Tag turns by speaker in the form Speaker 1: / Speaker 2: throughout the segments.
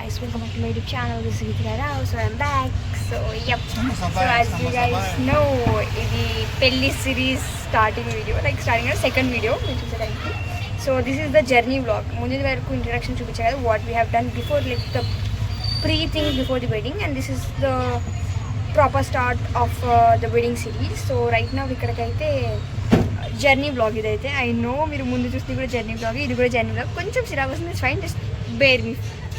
Speaker 1: guys, welcome back to my YouTube channel. This is Geetika Rao, so I'm back. So yep, so as you guys know, ఇది పెళ్లి series starting video, like starting our second video, which is like so this is the journey vlog. ముందు వరకు introduction చూపించారు, what we have done before, like the pre things before the wedding, and this is the proper start of the wedding series. So right now ఇక్కడికైతే journey blog ఇదైతే I know మీరు ముందు చూస్తే కూడా journey blog, ఇది కూడా journey blog, కొంచెం సిరాగ్ వస్తుంది, fine, just bear me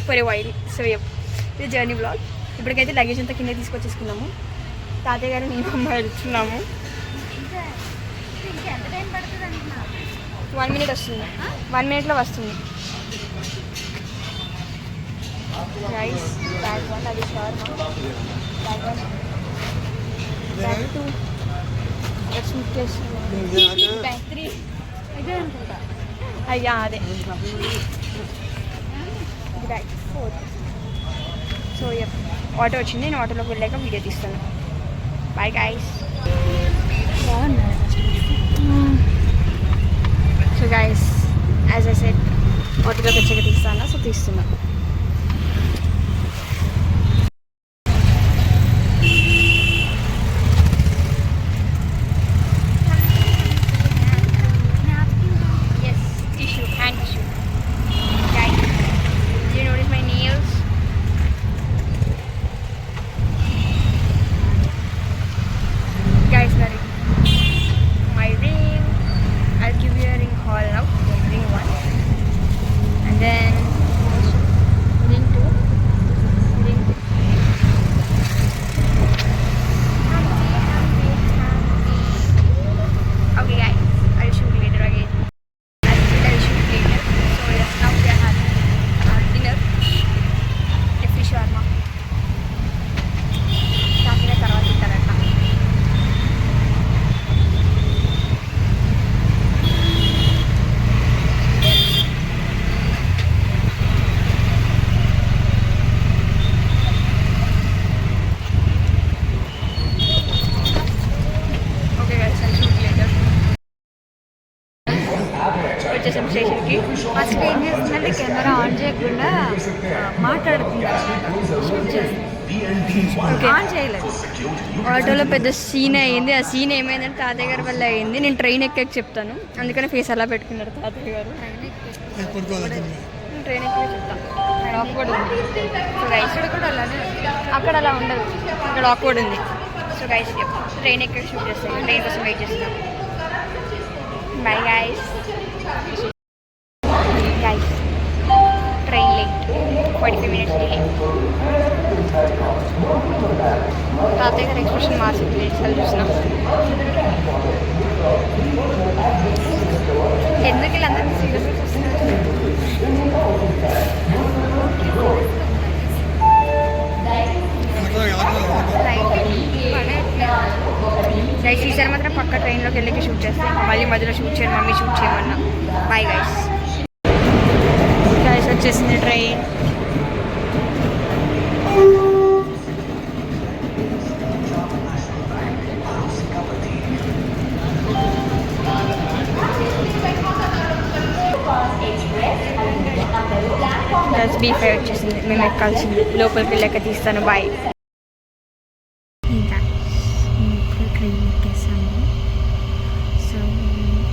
Speaker 1: for a while. So ఇది జర్నీ బ్లాగ్. ఇప్పటికైతే లగేజ్ అంతా కింద తీసుకొచ్చేసుకున్నాము. తాతయ్య గారు నేను అమ్మ వెళ్తున్నాము. 1 minute వస్తుంది, 1 minuteలో వస్తుంది. రైస్ బ్యాగ్ 1, అది షార్మా బ్యాగ్ 1, బ్యాగ్ 2, బ్యాగ్ 3, ఇదే అనుకుంటా, అయ్యా అదే బ్యాగ్ 4. సో ఆటో వచ్చింది, నేను ఆటోలోకి వెళ్ళాక వీడియో తీస్తాను. Bye guys. So guys as I said ఆటోలోకి వచ్చాక తీస్తాను, సో తీస్తున్నాను. స్టేషన్కి ఫస్ట్ ఏం చేస్తుందంటే కెమెరా ఆన్ చేయకుండా మాట్లాడుతున్నారు, ఆన్ చేయలేదు. ఆటోలో పెద్ద సీన్ అయ్యింది. ఆ సీన్ ఏమైందంటే తాతయ్య గారి వల్ల అయ్యింది. నేను ట్రైన్ ఎక్కాక చెప్తాను, అందుకని ఫేస్ అలా పెట్టుకున్నారు తాతయ్య గారు. ట్రైన్ ఎక్కాక చెప్తాను. అక్కడ ఆక్వర్డ్ ఉంది. సో గైస్ కూడా అలానే, అక్కడ అలా ఉండదు, ఇక్కడ ఆక్వర్డ్ ఉంది. సో గైస్ ట్రైన్ ఎక్కాక షూట్ చేస్తాను, ట్రైన్ కోసం వెయిట్ చేస్తాను. Bye guys. Guys, train late, 45 minutes delay. తాతయ్య గారు ఎక్స్ప్రెషన్ మార్చింది, అసలు చూసిన ఎందుకు ఇలా అందరినీ సీరియస్గా చూస్తున్నారు. గైస్ ఈసారి మాత్రం పక్క ట్రైన్లోకి వెళ్ళి షూట్ చేస్తాం, మళ్ళీ మధ్యలో షూట్ చేయండి, మమ్మీ షూట్ చేయమన్నా. Bye guys. గైస్ వచ్చేసింది ట్రైన్. B5 వచ్చేసింది, మేము ఎక్కాల్సింది. లోపలికి వెళ్ళాక తీస్తాను. బాయ్. ట్రైన్ ఎక్కేసాము. సో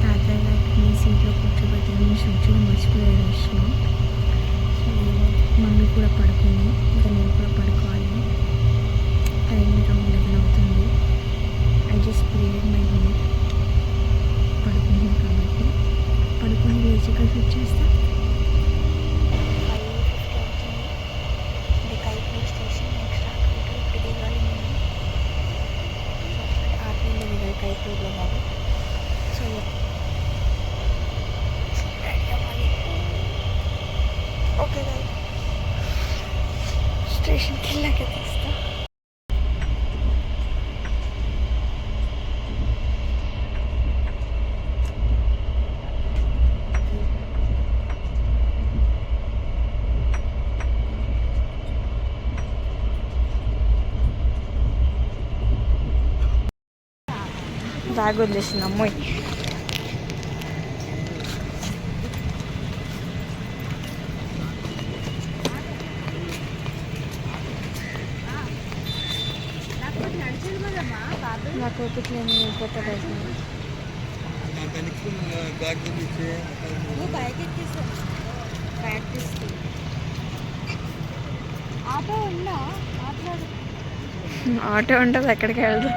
Speaker 1: తాతయ్య గారికి సీట్లో కూర్చోబెట్టి షూట్ మర్చిపోయారు విషయం. సో మమ్మీ కూడా పడుకుంది, ఇంకా నేను కూడా పడుకోవాలి. టైం అరౌండ్ 11 అవుతుంది. I just prayer my mind. పడుకున్నాను కాబట్టి పడుకొని లేచిగా షూట్ చేస్తా. సో ఓకే స్టేషన్కి వెళ్ళాక తీస్తా. బ్యాగ్ వదిలేసింది అమ్మాయి. నాకు ఓపిక లేదు, వెళ్ళిపోతా బైక్ మీద. బైక్ ఎక్కిస్తాను, ప్రాక్టీస్. ఆటో ఉందా? ఆటో ఉంటుంది, ఎక్కడికి వెళ్దాం.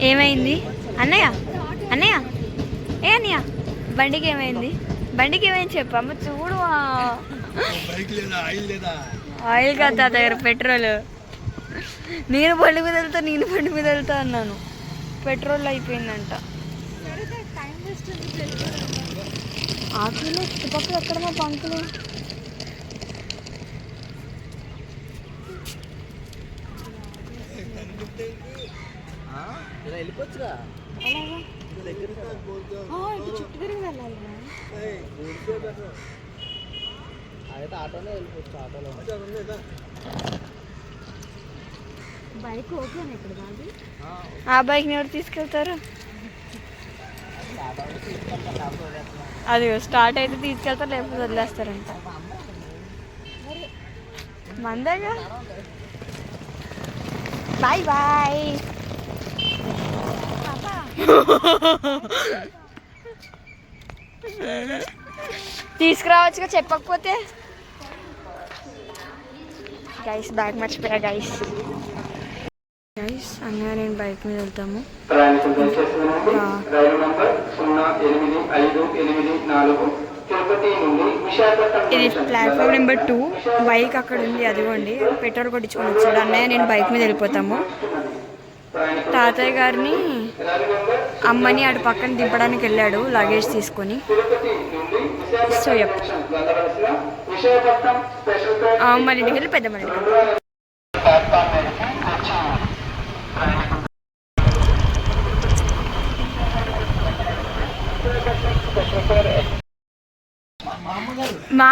Speaker 1: ఏమైంది అన్నయ్య? అన్నయ్య ఏ అన్నయ్య, బండికి ఏమైంది? బండికి ఏమైంది చెప్పమ్మ. చూడు, ఆయిల్ కాదు ఆ దగ్గర, పెట్రోల్. నేను బండి మీద వెళ్తా అన్నాను, పెట్రోల్ అయిపోయిందంట. ఆకులు చుట్టుపక్కల ఎక్కడ మా పంకులు?
Speaker 2: వెళ్ళిపోవచ్చుగా,
Speaker 1: చుట్టూ తిరిగి వెళ్ళాలి.
Speaker 2: అయితే ఆటోనే వెళ్ళిపోవచ్చు. ఆటోలో
Speaker 1: బైక్ ఓకేనా ఇక్కడ బాబు? ఆ బైక్ని ఎవరు తీసుకెళ్తారు? అది స్టార్ట్ అయితే తీసుకెళ్తారు, లేకపోతే వదిలేస్తారంట. మందేగా. Bye bye. తీసుకురావచ్చుగా చెప్పకపోతే. గైస్ బ్యాగ్ మర్చిపోయా గైస్. అన్నయ్య నేను బైక్ మీద వెళ్తాము. ఇది ప్లాట్ఫామ్ నెంబర్ 2. బైక్ అక్కడ ఉంది, అదిగోండి. పెట్రోల్ కొట్టించుకొని వచ్చాడు అన్నయ్య, నేను బైక్ మీద వెళ్ళిపోతాము. తాతయ్య గారిని అమ్మని అటు పక్కన దింపడానికి వెళ్ళాడు లగేజ్ తీసుకొని. సో అమ్మని ఇంటికి వెళ్ళి పెద్దమ్మ ఇంటికి వెళ్ళి. మా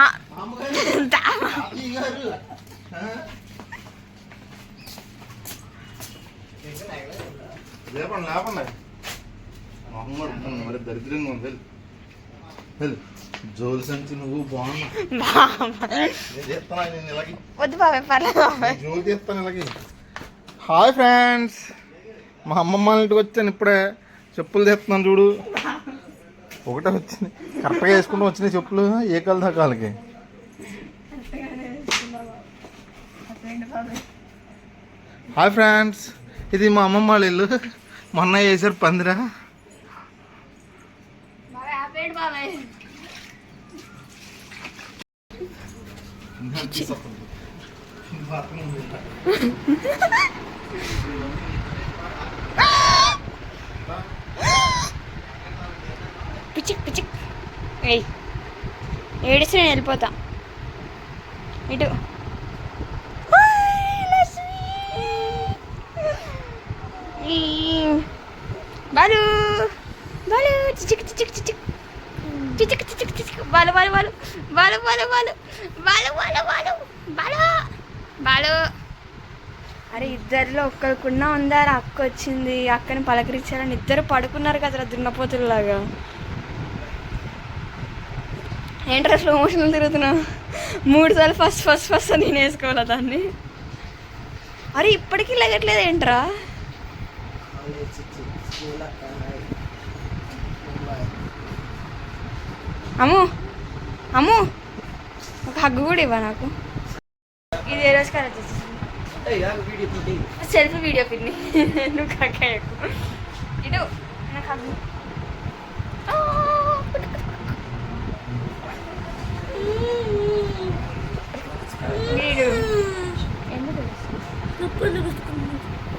Speaker 3: మరి దరిద్రంగా ఉంది. జోలు సంచి నువ్వు బాగున్నావు. జోలు తీస్తాను ఇలాగే. హాయ్ ఫ్రెండ్స్, మా అమ్మమ్మ ఇంటికి వచ్చాను ఇప్పుడే. చెప్పులు తీస్తున్నాను చూడు, ఒకటే వచ్చింది. కరెక్ట్గా వేసుకుంటూ వచ్చినాయి చెప్పులు. ఏ కాలు దాకాలకి. హాయ్ ఫ్రెండ్స్, ఇది మా అమ్మమ్మ వాళ్ళ ఇల్లు. మొన్న వేసారు పందిరా.
Speaker 1: పిచ్చిక్ పిచ్చిక్ ఏడిసి నేను వెళ్ళిపోతా ఇటు. బాలు బాలు చిచిక్ చిచిక్ చిచిక్ చిచిక్ చిచిక్ చిచిక్ బాలు బాలు బాలు బాలు బాలు బాలు బాలు బాలు బాలు బాలు బాలు. అరే ఇద్దరిలో ఒక్కరికున్నా ఉందారా, అక్క వచ్చింది. అక్కని పలకరించాలని ఇద్దరు పడుకున్నారు కదరా దున్నపోతుల్లాగా. ఏంట్రా స్లో మోషన్లు తిరుగుతున్నా? 3 సార్లు ఫస్ట్ ఫస్ట్ ఫస్ట్ నేను వేసుకోవాలా దాన్ని? అరే ఇప్పటికీ లెగట్లేదు ఏంట్రా? అమ్ము అమ్ము, ఒక హగ్గు కూడా ఇవ్వ నాకు. ఇది ఏ రోజు కరెక్ట్ వచ్చేసి సెల్ఫీ వీడియో పిన్ని. నువ్వు కక్కాయకు ఇటు నాకు హగ్గు. వీడు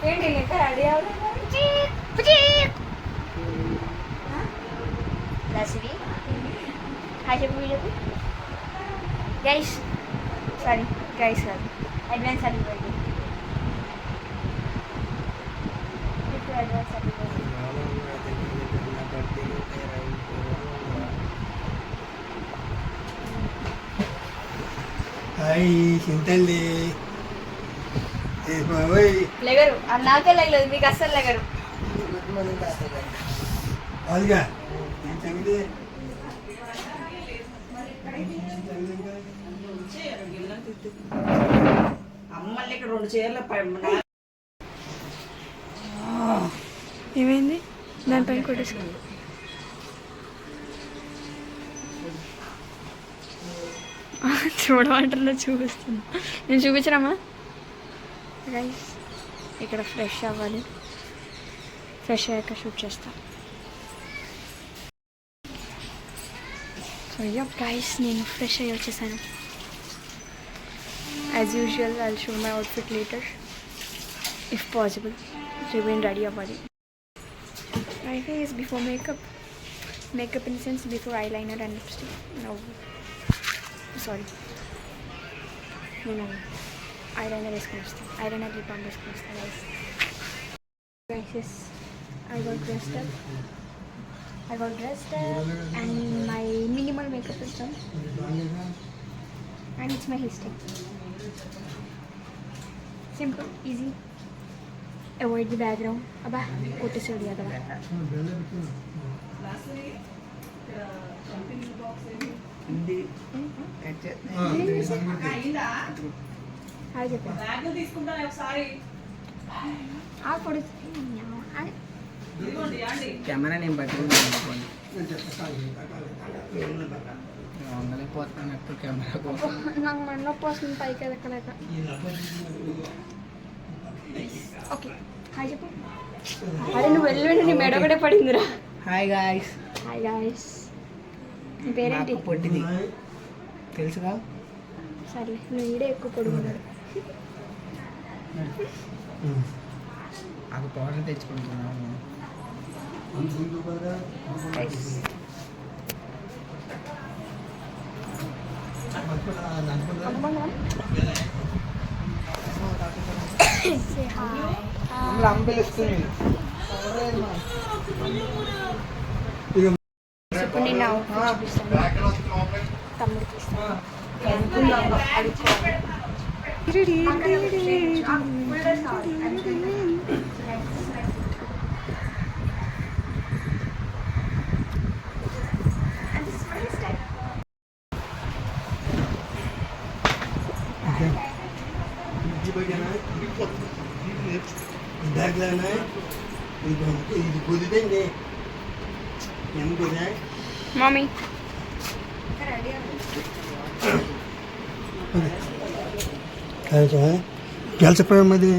Speaker 1: ఏంటి లెక్క రెడీ అవ్వలేదు. హాయ్ చెప్పు వీడియోకి. గైస్ సారీ గైస్ కాదు, advance happy birthday. Advance happy birthday.
Speaker 2: Hi Chintalli.
Speaker 1: లెగరు నాకే లెగలేదు, మీకు అస్సలు లెగరు.
Speaker 2: అదిగా
Speaker 4: అమ్మల్ని ఇక్కడ 2 చీరలు
Speaker 1: ఏమైంది దానిపైన కొట్టేసుకో. చూడమంటారా చూపిస్తున్నా. నేను చూపించరామా గైస్? ఇక్కడ ఫ్రెష్ అవ్వాలి. ఫ్రెష్ అయ్యాక షూట్ చేస్తా. సో గైస్ నేను ఫ్రెష్ అయ్యి వచ్చేసాను. As usual I will show my outfit later if possible. Remain ready అవ్వాలి. My face before makeup in sense before eyeliner and lipstick. Sorry, నేను ఐలైనర్ వేసుకొని వస్తాను. ఐలైనర్ లిప్ బామ్ వేసుకొని వస్తాను guys. I got dressed up and my minimal makeup is done and it's my hairstyle. Simple, easy. Avoid the background. Abba, kote se diya dava. Hi చెప్పు.
Speaker 4: Bag తీసుకుంటా ఒకసారి.
Speaker 1: ఆ కొడు
Speaker 2: camera నేను పట్టుకున్నాను. వంగలేకపోతున్నాను ఎప్పుడు కెమెరా కోసం.
Speaker 1: నాకు మండపం వస్తుంది పైకి ఎదక్కలేక. ఓకే హాయ్ చెప్పు. అరే నువ్వు వెళ్ళి నీ మెడ కూడా పడిందిరా.
Speaker 2: Hi guys.
Speaker 1: Hi guys. నీ పేరేంటి?
Speaker 2: పొట్టిది తెలుసుగా.
Speaker 1: సరే నువ్వు ఈడే ఎక్కువ పొడుగున్నాడు.
Speaker 2: అది పౌడర్ తెచ్చుకుంటున్నాను. అంబిలిస్తుంది.
Speaker 1: ఇప్పుడు నేను అవుట్ఫిట్ చూపిస్తాను. తమ్ముడు తీస్తాను. మమ్మీ
Speaker 2: ಕೆಲಸಪ್ರಮದಿ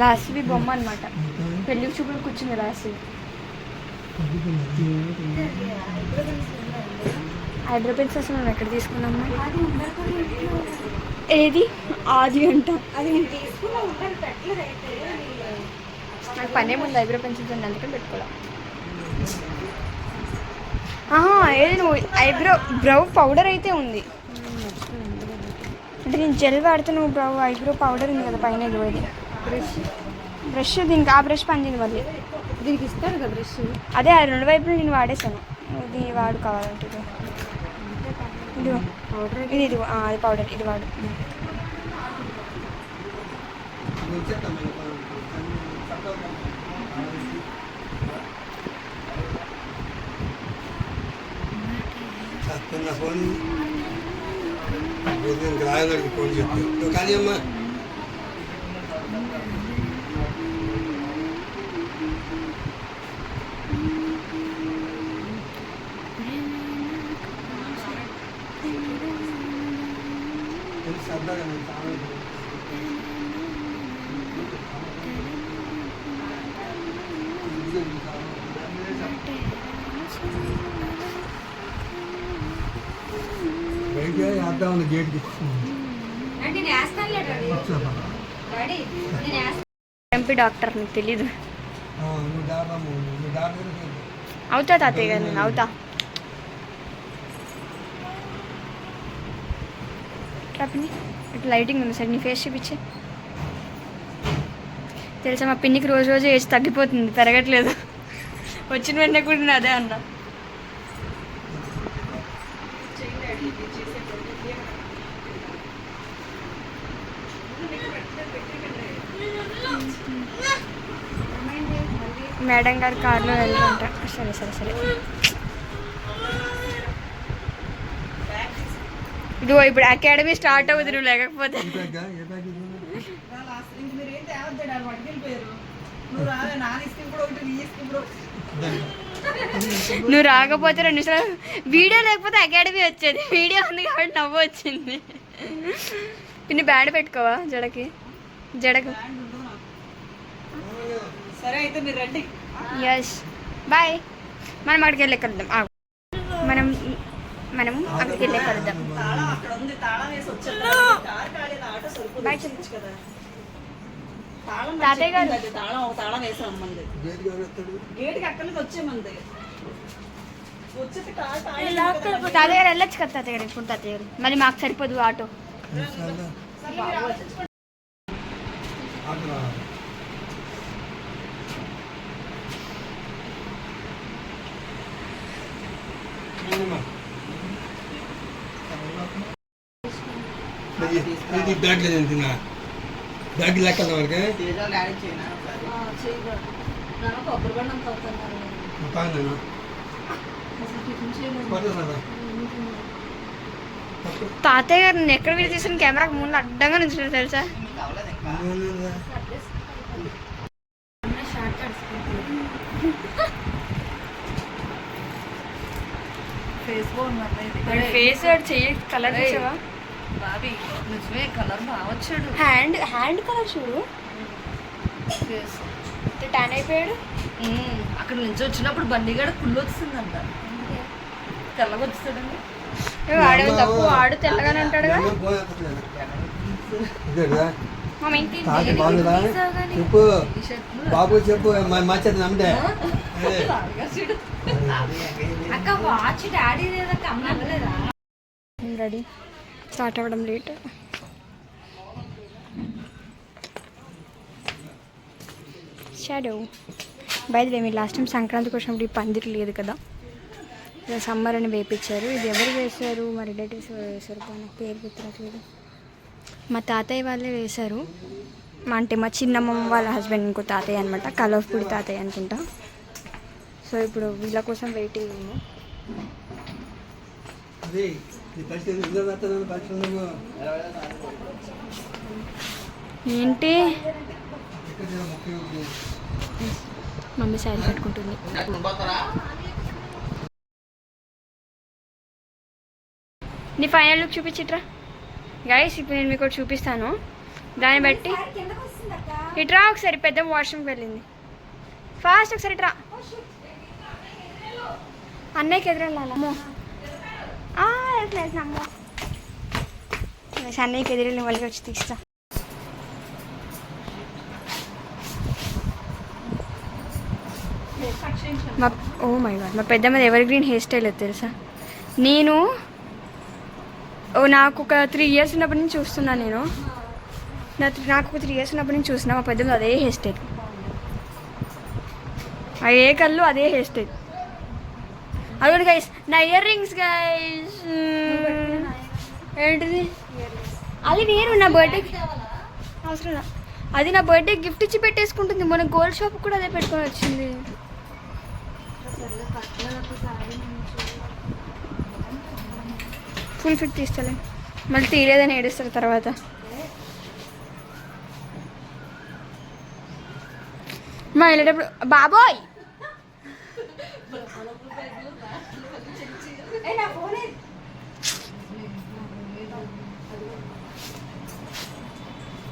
Speaker 1: లాస్ట్వి బొమ్మ అనమాట. పెళ్లి చూపులు కూర్చుంది లాస్ట్. ఐబ్రో పెన్స్ అసలు మనం ఎక్కడ తీసుకున్నాము? ఏది ఆది అంట. నాకు పనే ముందు ఐబ్రో పెన్సిల్స్ ఉంది అందుకని పెట్టుకోవాలి. ఏది నువ్వు బ్రౌ పౌడర్ అయితే ఉంది అంటే నేను జెల్ వాడితే నువ్వు ఐబ్రో పౌడర్ ఉంది కదా పైన ఇది బ్రష్ దీనికి ఆ బ్రష్ పనిచేయదు మళ్ళీ దీనికి ఇస్తారు కదా బ్రష్. అదే ఆ 2 వైపులు నేను వాడేసాను. ఇది వాడు కావాలంటే ఇది అది పౌడర్ ఇది వాడు.
Speaker 2: ఫోన్ రాయగడికి ఫోన్ చెప్తాను కానీ అమ్మా సరదాగా బయట వేద్దాం గేట్కి
Speaker 1: ఎంపీ డాక్టర్ నీకు తెలీదు. అవుతా తాతయ్య గారు నేను అవుతా. ఇట్లా లైటింగ్ ఉంది సార్ నీ ఫేస్ చూపించే. తెలుసా మా పిన్నికి రోజు రోజు ఏజ్ తగ్గిపోతుంది పెరగట్లేదు. వచ్చిన వెంటనే కూడా నేను అదే అన్నా. మేడం గారు కార్లో వెళ్తుంటా. సరే సరే సరే. ఇదిగో ఇప్పుడు అకాడమీ స్టార్ట్ అవుతుంది నువ్వు లేకపోతే.
Speaker 4: ఇంక మీరేం తేవద్దాడు వాళ్ళు పట్టుకెళ్ళిపోయారు. నువ్వు రాలే, నా స్కీమ్ కూడా ఒకటి, నీ స్కీమ్ కూడా ఒకటి.
Speaker 1: నువ్వు రాకపోతే 2 నిమిషాలు వీడియో లేకపోతే అకాడమీ వచ్చేది. వీడియో ఉంది కాబట్టి నవ్వు వచ్చింది. పిన్ని బ్యాండ్ పెట్టుకోవా జడకు.
Speaker 4: బ్యాండ్ ఉండదు నాకు. సరే అయితే మీరు రండి.
Speaker 1: Yes bye. మనం అక్కడికి వెళ్ళి కలుద్దాం. మనం అక్కడికి వెళ్ళి కలుద్దాం.
Speaker 4: తాళం అక్కడ ఉంది, తాళం వేసి వచ్చేది. కారు కాలేదు, ఆటో సరిపోతుంది.
Speaker 1: బాయ్
Speaker 4: చూపించు కదా. తాళం
Speaker 1: తాతయ్య గారు.
Speaker 4: అది తాళం ఒక తాళం వేసాం మంది. గేట్కి అక్కడి నుంచి వచ్చేమంది. వచ్చేసి కారు
Speaker 1: తాతయ్య గారు వెళ్ళొచ్చు కదా తాతయ్య గారు. ఇప్పుడు తాతయ్య గారు మళ్ళీ మాకు సరిపోదు ఆటో.
Speaker 2: బ్యాగ్ లేదు తిన్నా బ్యాగ్ లెక్క వరకే
Speaker 4: కొబ్బరి బండి అంత అవుతున్నారు.
Speaker 1: తాతయ్య గారు నేను ఎక్కడ వీడియో తీసిన కెమెరాకి ముందు అడ్డంగా నుంచి తెలుసా. ఫేస్ చెయ్యి కలర్ చూసావా
Speaker 4: బాబీ? నిజమే, కలర్ బాగా వచ్చాడు.
Speaker 1: హ్యాండ్ కలర్ చూడు. టాన్ అయిపోయాడు.
Speaker 4: అక్కడ నుంచి వచ్చినప్పుడు బండిగాడ కుళ్ళు వచ్చిందంట. తెల్లగా వచ్చాడండి.
Speaker 1: ఆడే తప్పు, ఆడు తెల్లగానే ఉంటాడుగా.
Speaker 2: బాగుందా చెప్పు బాబు చెప్పు మంచిది నమ్మితే
Speaker 4: అక్క వాచ్ డాడీ
Speaker 1: రెడీ స్టార్ట్ అవ్వడం లేట్. షాడో బయట మీరు లాస్ట్ టైం సంక్రాంతికి వచ్చినప్పుడు ఈ పందిరి లేదు కదా, సమ్మర్ అని వేపించారు. ఇది ఎవరు వేశారు? మా రిలేటివ్స్ ఎవరు వేశారు? నాకు పేరు గుర్తురాట్లేదు. మా తాతయ్య వాళ్ళే వేశారు. అంటే మా చిన్నమ్మ వాళ్ళ హస్బెండ్ ఇంకో తాతయ్య అనమాట, కలర్ఫుల్ తాతయ్య అనుకుంటా. సో ఇప్పుడు వీళ్ళ కోసం వెయిటింగ్ మేము. ఏంటి మమ్మీ సైడ్ పెట్టుకుంటుంది. నీ ఫైనల్ లుక్ చూపించిట్రా గైస్. ఇప్పుడు నేను మీకు చూపిస్తాను, దాన్ని బట్టి ఇట్రా. ఒకసారి పెద్ద వాష్రూమ్కి వెళ్ళింది. ఫాస్ట్ ఒకసారి ఇట్రా. అన్నయ్యకి ఎదురెళ్ళాలి. అమ్మో అమ్మో అన్నయ్యకి ఎదురెళ్ళి మళ్ళీ వచ్చి తీస్తా. ఓ మై గాడ్, మా పెద్దమ్మది ఎవర్ గ్రీన్ హెయిర్ స్టైల్ అది తెలుసా. నేను నాకు ఒక 3 years ఉన్నప్పటి నుంచి చూస్తున్నాను. నాకు ఒక 3 years ఉన్నప్పటి నుంచి చూస్తున్నా. మా పెద్దమ్మది అదే హెయిర్ స్టైల్, ఏ కళ్ళు అదే హెయిర్ స్టైల్. అదే గైస్ నా ఇయర్ రింగ్స్ గైస్. ఏంటిది అది? వేరు నా బర్త్డేకి అవసరం. అది నా బర్త్డే గిఫ్ట్ ఇచ్చి పెట్టేసుకుంటుంది. మన గోల్డ్ షాప్ కూడా అదే పెట్టుకొని వచ్చింది. ఫుల్ ఫిట్ తీస్తలే, మళ్ళీ తీయలేదని ఏడుస్తారు తర్వాత. మా వెళ్ళేటప్పుడు బాబోయ్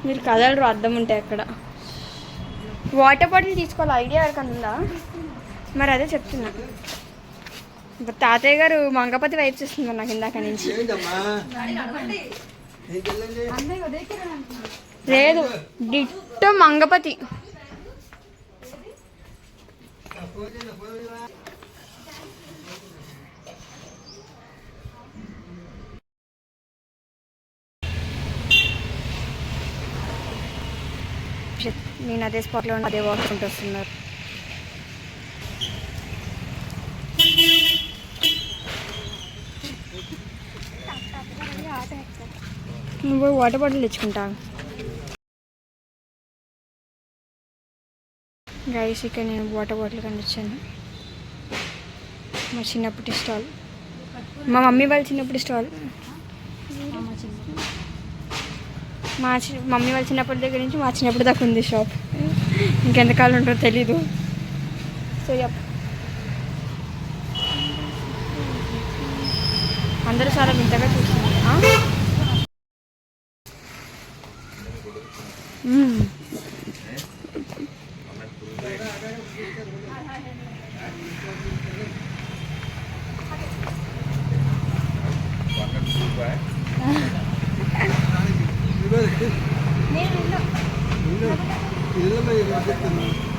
Speaker 1: మీరు కదలరు, అర్థం ఉంటాయి అక్కడ. వాటర్ బాటిల్ తీసుకోవాలి ఐడియా ఎవరికన్నా ఉందా? మరి అదే చెప్తున్నా. తాతయ్య గారు మంగపతి వైపు చేస్తుంది నాకు ఇందాక నుంచి. లేదు డిట్టో మంగపతి. నేను అదే స్పాట్లో అదే వాక్కుంటూ వస్తున్నారు. నువ్వు వాటర్ బాటిల్ తెచ్చుకుంటా. గైస్ ఇక్కడ నేను వాటర్ బాటిల్ కనిపించాను. మా చిన్నప్పటి స్టాల్, మా మమ్మీ వాళ్ళ చిన్నప్పటి స్టాల్. మమ్మీ వాళ్ళ చిన్నప్పటి దగ్గర నుంచి మా చిన్నప్పటి దాకా ఉంది షాప్. ఇంకెంతకాలం ఉంటుందో తెలీదు. సో అందరూ చాలా వింతగా చూస్తున్నారు.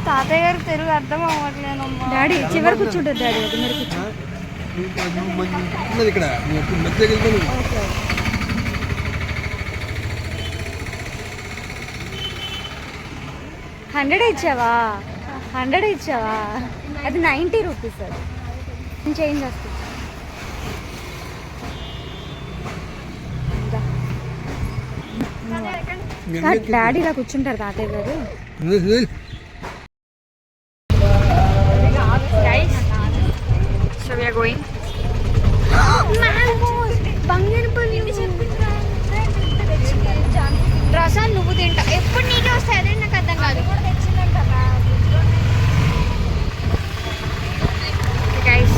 Speaker 1: తాతయ్య గారు తెలుగు అర్థం అవ్వట్లేదు. డాడీ చివరి కూర్చుంటారు. డాడీ అది మీరు
Speaker 2: ఇక్కడ
Speaker 1: 100 ఇచ్చావా? 100 ఇచ్చావా? అది 90 రూపీస్. అది చేంజ్ వస్తుంది. డాడీ ఇలా కూర్చుంటారు తాతయ్య గారు. So we are going. రసాలు నువ్వు తింటా ఎప్పుడు నీకే వస్తాయి. అదే నాకు అర్థం కాదు. గైస్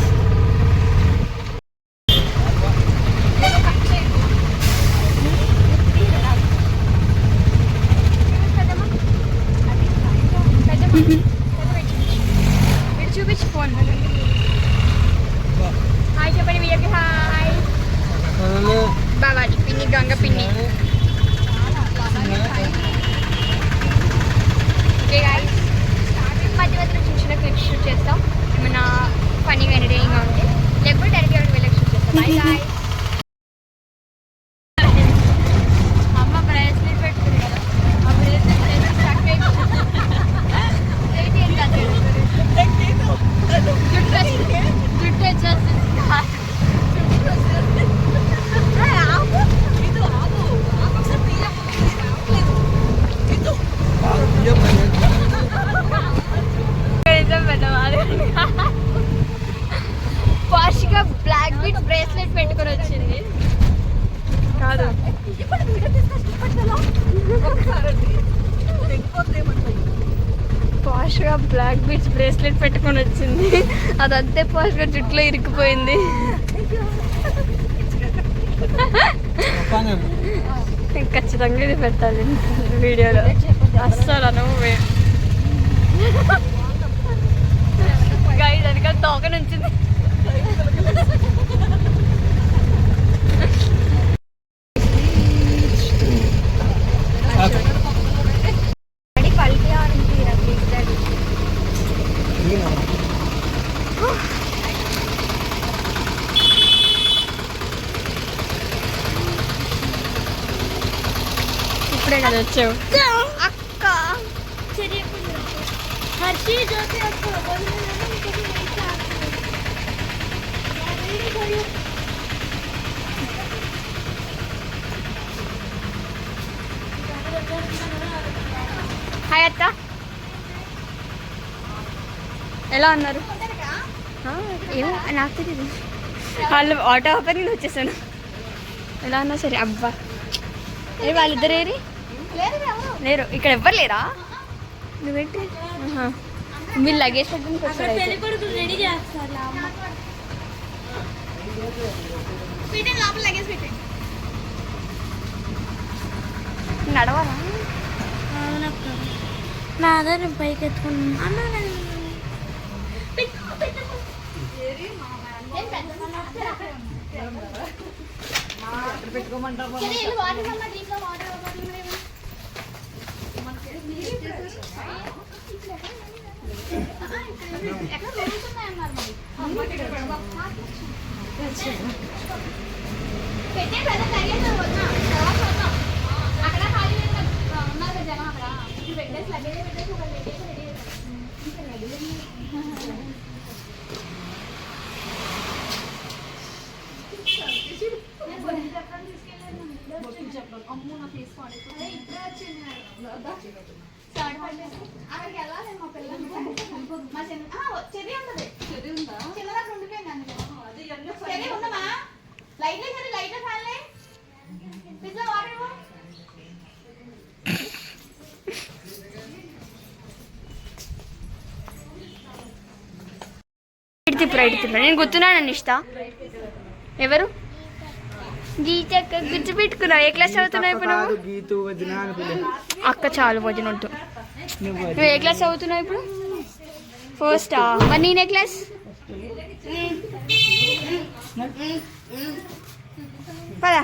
Speaker 1: చూపించి ఫోన్. హాయ్ చెప్పండి వీళ్ళకి. హాయ్ బాబా పిన్ని, గంగ పిన్ని. ఓకే గైస్, మధ్య మధ్యలో చిన్న చిన్న క్లిప్స్ షూట్ చేస్తాం. ఏమైనా ఫన్నీగా ఎంటర్టైనింగ్గా ఉంటే, లేకపోతే డైరెక్ట్గా వెళ్ళి షూట్ చేస్తాం. Bye guys. అమ్మ బ్రేస్లెట్ పెట్టుకుంది కదా, ఆ బ్రేస్లెట్ స్టక్ అయిపోతుంది. పాష్గా బ్లాక్ బీట్ బ్రేస్లెట్ పెట్టుకొని వచ్చింది. కాదు పాష్గా బ్లాక్ బీచ్ బ్రేస్లెట్ పెట్టుకొని వచ్చింది. అదంతే పాష్గా జుట్లో ఇరికిపోయింది. ఖచ్చితంగా ఇది పెట్టాలి వీడియోలో. అస్సలు అనువే గైడ్ వెనకాల తోక నుంచింది. ఇప్పుడే కదా వచ్చావు అక్క. హర్షి జ్యోతి అక్క హాయ్ అత్త, ఎలా ఉన్నారు? ఏమో నాకు తెలియదు. వాళ్ళు ఆటో ఆపర్ నేను వచ్చేసాను. ఎలా ఉన్నా సరే. అబ్బా ఏ వాళ్ళిద్దరు ఏరి లేరు ఇక్కడ, ఎవ్వరు లేరా? నువ్వేంటి మీరు లగేజ్ పెట్టడానికి వచ్చారు. నడవాలా? నా ఆధారం పైకి ఎత్తుకున్నా. నేను గుర్తున్నాను ఇష్ట ఎవరు గీతక్క గుర్తు పెట్టుకున్నావు. ఏ క్లాస్ చదువుతున్నావు ఇప్పుడు అక్క? చాలు వదిన వద్దు. నువ్వు ఏ క్లాస్ చదువుతున్నావు ఇప్పుడు? ఫస్టా? మరి నేనే క్లాస్? పదా.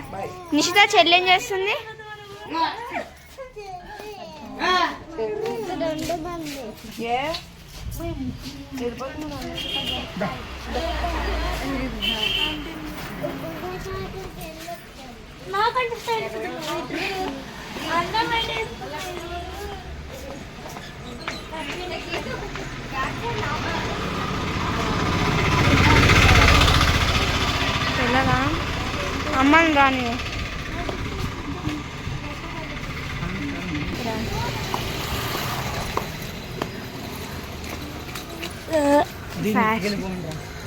Speaker 1: నిషిత చెల్లి ఏం చేస్తుంది? వెళ్ళరా అమ్మని రాని.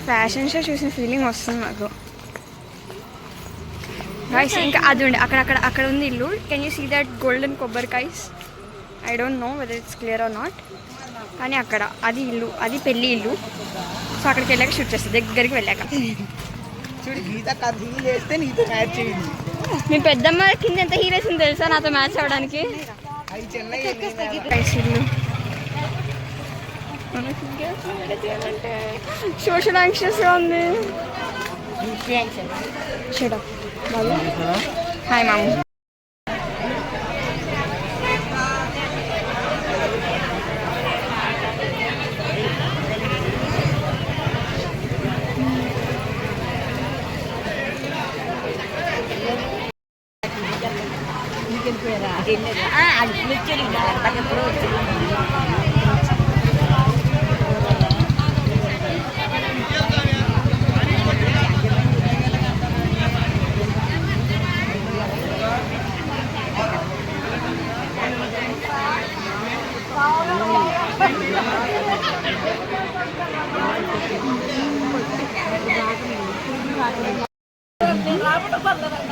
Speaker 1: ఫ్యాషన్ షో చూసిన ఫీలింగ్ వస్తుంది నాకు. గైస్ ఇంకా అది ఉండే అక్కడ ఉంది ఇల్లు. Can you see that golden కొబ్బరికాయస్? I don't know whether it's clear or not. కానీ అక్కడ అది ఇల్లు, అది పెళ్ళి ఇల్లు. సో అక్కడికి వెళ్ళాక షూట్ చేస్తుంది, దగ్గరికి వెళ్ళాక. మీ పెద్దమ్మ కింద ఎంత హీరోస్ ఉంది తెలుసా నాతో మ్యాచ్ అవ్వడానికి. ఇల్లు సోషల్ యాంగ్షియస్గా ఉంది. హాయ్ మాము.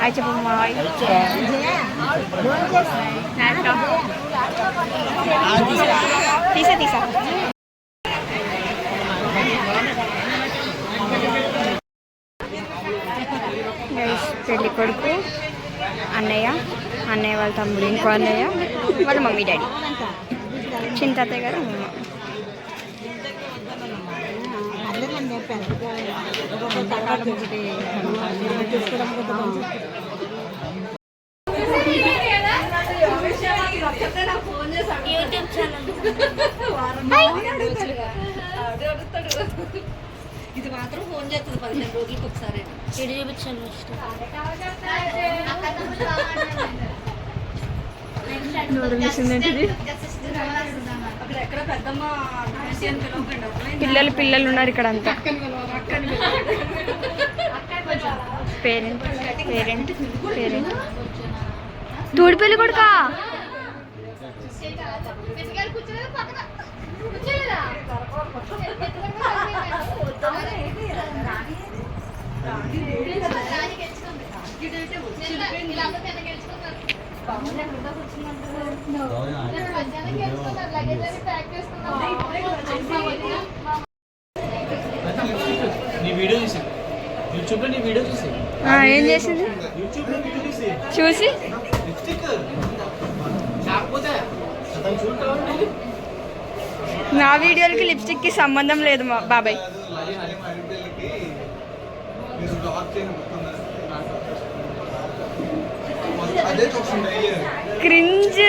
Speaker 1: Ay, coba mau Tisa. Guys, పెళ్లి కొడుకు అన్నయ్య వాళ్ళ తమ్ముడు, ఇంకో అన్నయ్య వాళ్ళ మమ్మీ డాడీ, చిన్న తాతయ్య గారు అమ్మ.
Speaker 4: ఇది మాత్రం ఫోన్ చేస్తుంది 15 రోజులకి ఒకసారి.
Speaker 1: చూపించాను పిల్లలు ఉన్నారు ఇక్కడ అంతా. పేరెంట్ తోడి పెళ్ళి కొడుకా. ఏం చేసింది చూసి? నా వీడియోలకి లిప్స్టిక్ కి సంబంధం లేదు మా బాబాయ్. క్రింజ్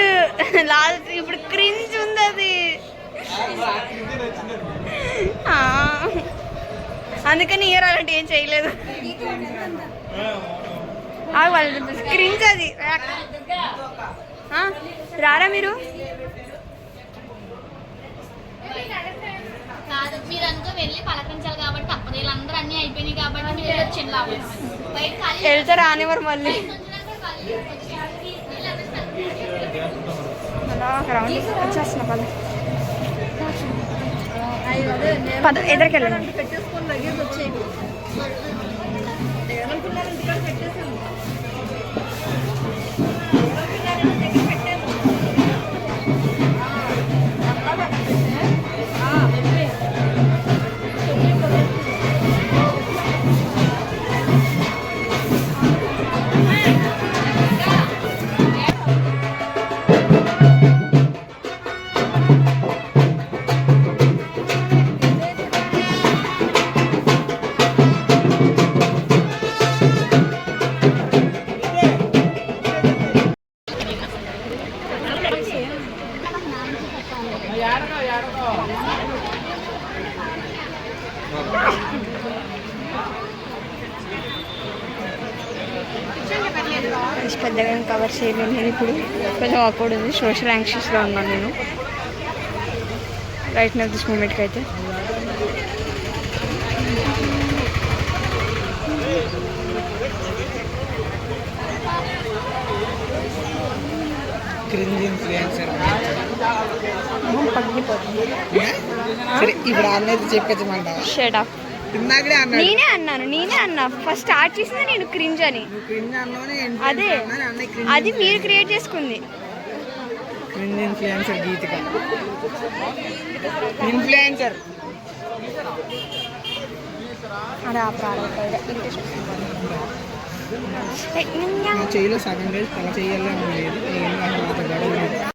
Speaker 1: లాస్ట్ ఇప్పుడు క్రింజ్ ఉంది అది. అందుకని ఇయర్ అలాంటి ఏం చేయలేదు. వాళ్ళు క్రింజ్ అది. రారా మీరు?
Speaker 5: మీరంతా వెళ్ళి పలకరించాలి కాబట్టి తప్పదు. వీళ్ళందరూ అన్ని అయిపోయినాయి కాబట్టి మీరు వచ్చింది
Speaker 1: వెళ్తే రానివ్వరు మళ్ళీ. ఒక రౌండ్ వచ్చేస్తున్నా పద ఎదురుకెళ్ళండి.
Speaker 4: పెట్టేసుకొని లగేజ్ వచ్చేవి ఏమనుకున్నారు ఇంటికాడ పెట్టేసాను
Speaker 1: పెద్దగా కవర్ చేయలేను నేను ఇప్పుడు. కొంచెం అక్కడ ఉంది, సోషల్ యాంగ్షియస్లో ఉన్నాను నేను రైట్ నౌ దిస్ మూమెంట్కి అయితే.
Speaker 6: క్రింజ్ ఇన్ఫ్లుయెన్సర్
Speaker 1: పగిలిపోతుంది.
Speaker 6: సరే ఇప్పుడు అన్నది చెప్పేచ్చమంట.
Speaker 1: Shut up.
Speaker 6: ఇందాకడే అన్నాడు
Speaker 1: నేనే అన్నా ఫస్ట్ స్టార్ట్ చేసింది నేను క్రింజ్ అని.
Speaker 6: క్రింజ్ అన్నోనే
Speaker 1: అదే అది మీరు క్రియేట్ చేసుకుంది.
Speaker 6: క్రింజ్ ఇన్ఫ్లుయెన్సర్ గీతిక ఇన్ఫ్లుయెన్సర్
Speaker 1: అరే ఆ
Speaker 6: నా చెయ్యిలో సగం లేదు తల చెయ్యాలని లేదు ఏం కాదు